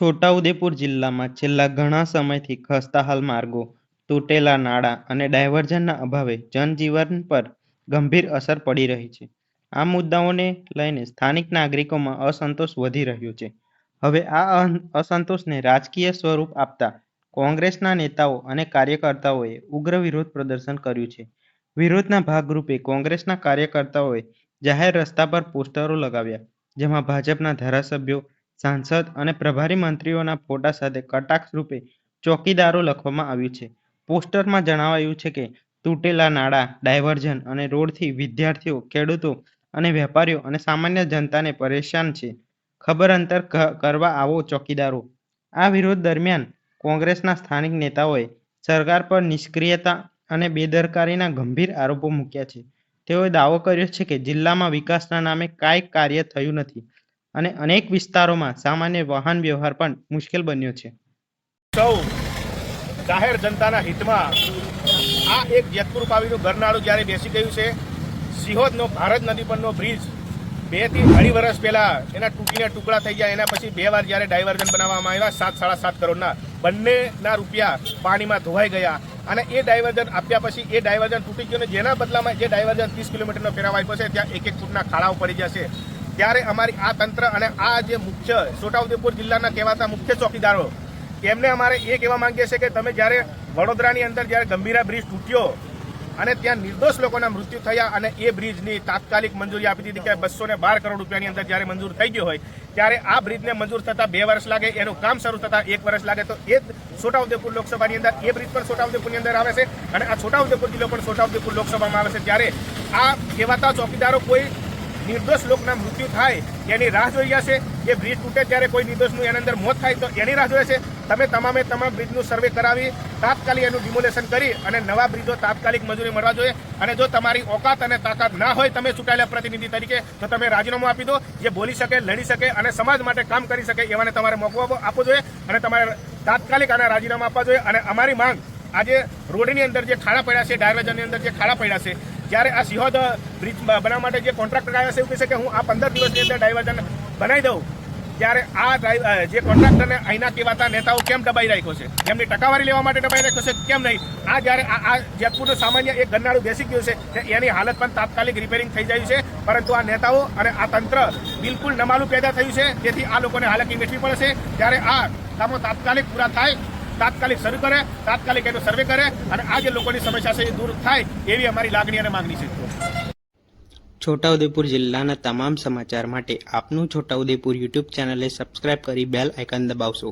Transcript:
છોટાઉદેપુર જિલ્લામાં છેલ્લા ઘણા સમયથી ખસ્તાહાલ માર્ગો, તૂટેલા નાળા અને ડાયવર્ઝનના અભાવે જનજીવન પર ગંભીર અસર પડી રહી છે. આ મુદ્દાઓને લઈને સ્થાનિક નાગરિકોમાં અસંતોષ વધી રહ્યો છે. હવે આ અસંતોષને રાજકીય સ્વરૂપ આપતા કોંગ્રેસના નેતાઓ અને કાર્યકર્તાઓએ ઉગ્ર વિરોધ પ્રદર્શન કર્યું છે. વિરોધના ભાગરૂપે કોંગ્રેસના કાર્યકર્તાઓએ જાહેર રસ્તા પર પોસ્ટરો લગાવ્યા, જેમાં ભાજપના ધારાસભ્યો, સાંસદ અને પ્રભારી મંત્રીઓના ફોટા સાથે કટાક્ષ રૂપે ચોકીદારો લખવામાં આવ્યું છે. પોસ્ટરમાં જણાવાયું છે કે તૂટેલા નાળા, ડાયવર્ઝન અને રોડથી વિદ્યાર્થીઓ, ખેડૂતો અને વેપારીઓ અને સામાન્ય જનતાને પરેશાન છે. ખબર અંતર કરવા આવો ચોકીદારો. આ વિરોધ દરમિયાન કોંગ્રેસના સ્થાનિક નેતાઓએ સરકાર પર નિષ્ક્રિયતા અને બેદરકારીના ગંભીર આરોપો મૂક્યા છે. તેઓએ દાવો કર્યો છે કે જિલ્લામાં વિકાસના નામે કાંઈ કાર્ય થયું નથી અને અનેક વિસ્તારોમાં સામાન્ય વાહન વ્યવહાર પણ મુશ્કેલ બન્યો છે. સૌ જાહેર જનતાના હિતમાં આ એક જેતપુર પાવીનું ગરનાળું જ્યારે બેસી ગયું છે, સિહોદનો ભારત નદી પરનો બ્રિજ 2 થી 2.5 વર્ષ પહેલા એના તૂટીને ટુકડા થઈ ગયા. એના પછી 2 વાર જ્યારે ડાયવર્ઝન બનાવવામાં આવ્યા 7.5 કરોડના, બંનેના રૂપિયા પાણીમાં ધોવાઈ ગયા અને એ ડાયવર્ઝન આપ્યા પછી એ ડાયવર્ઝન તૂટી ગયું. જેના બદલામાં જે ડાયવર્ઝન 30 કિલોમીટરનો ફેરવ આપ્યો છે ત્યાં 1-1 ફૂટના ખાડાઓ પડી જશે. ત્યારે અમારી આ તંત્ર અને આ જે મુખ્ય છોટાઉદેપુર જિલ્લાના કહેવાતા મુખ્ય ચોકીદારો, એમને અમારે એ કહેવા માંગીએ છીએ કે તમે જ્યારે વડોદરાની અંદર જ્યારે ગંભીરા બ્રિજ તૂટ્યો અને ત્યાં નિર્દોષ લોકોના મૃત્યુ થયા અને એ બ્રિજની તાત્કાલિક મંજૂરી આપી દીધી કે 212 કરોડ રૂપિયાની અંદર જ્યારે મંજૂર થઈ ગયો હોય, ત્યારે આ બ્રિજને મંજૂર થતાં 2 વર્ષ લાગે, એનું કામ શરૂ થતાં 1 વર્ષ લાગે. તો એ છોટાઉદેપુર લોકસભાની અંદર એ બ્રિજ પણ છોટાઉદેપુરની અંદર આવે છે અને આ છોટાઉદેપુર જિલ્લો પણ છોટાઉદેપુર લોકસભામાં આવે છે. ત્યારે આ કહેવાતા ચોકીદારો કોઈ નિર્દોષ લોકોના મૃત્યુ થાય એની રાહ જોઈ રહ્યા છે. એ બ્રિજ તૂટે ત્યારે કોઈ નિર્દોષનું એની અંદર મોત થાય તો એની રાહ જોઈએ છે. તમે તમામ બ્રિજનું સર્વે કરાવી તાત્કાલિક એનું ડિમોલેશન કરી અને નવા બ્રિજો તાત્કાલિક મંજૂરી મળવા જોઈએ. અને જો તમારી ઓકાત અને તાકાત ના હોય તમે ચૂંટાયેલા પ્રતિનિધિ તરીકે, તો તમે રાજીનામું આપી દો. જે બોલી શકે, લડી શકે અને સમાજ માટે કામ કરી શકે એવાને તમારે મોકો આપવો જોઈએ અને તમારે તાત્કાલિક આના રાજીનામા આપવા જોઈએ. અને અમારી માંગ, આજે રોડની અંદર જે ખાડા પડ્યા છે, ડાયવર્ઝનની અંદર જે ખાડા પડ્યા છે, જ્યારે આ સિહોદ બ્રિજ બનાવવા માટે જે કોન્ટ્રાક્ટર આવ્યા છે એવું કહે છે કે હું આ 15 દિવસની અંદર ડાયવર્ઝન બનાવી દઉં, ત્યારે આ જે કોન્ટ્રાક્ટરને અહીંના કહેવાતા નેતાઓ કેમ દબાઈ રાખ્યો છે? એમની ટકાવારી લેવા માટે દબાઈ રાખ્યો છે કેમ નહીં? આ જ્યારે આ જેતપુરનું સામાન્ય એક ગરનાળું બેસી ગયું છે, એની હાલત પણ તાત્કાલિક રિપેરિંગ થઈ જાય છે. પરંતુ આ નેતાઓ અને આ તંત્ર બિલકુલ નમાલું પેદા થયું છે, તેથી આ લોકોને હાલાકી વેઠવી પડશે. ત્યારે આ કામો તાત્કાલિક પૂરા થાય, તાત્કાલિક શરૂ કરે, તાત્કાલિક એનો સર્વે કરે અને આ જે લોકોની સમસ્યા છે એ દૂર થાય એવી અમારી લાગણી અને માંગણી છે. છોટાઉદેપુર જિલ્લાના તમામ સમાચાર માટે આપનું છોટાઉદેપુર યુટ્યુબ ચેનલને સબસ્ક્રાઇબ કરી બેલ આઇકન દબાવશો.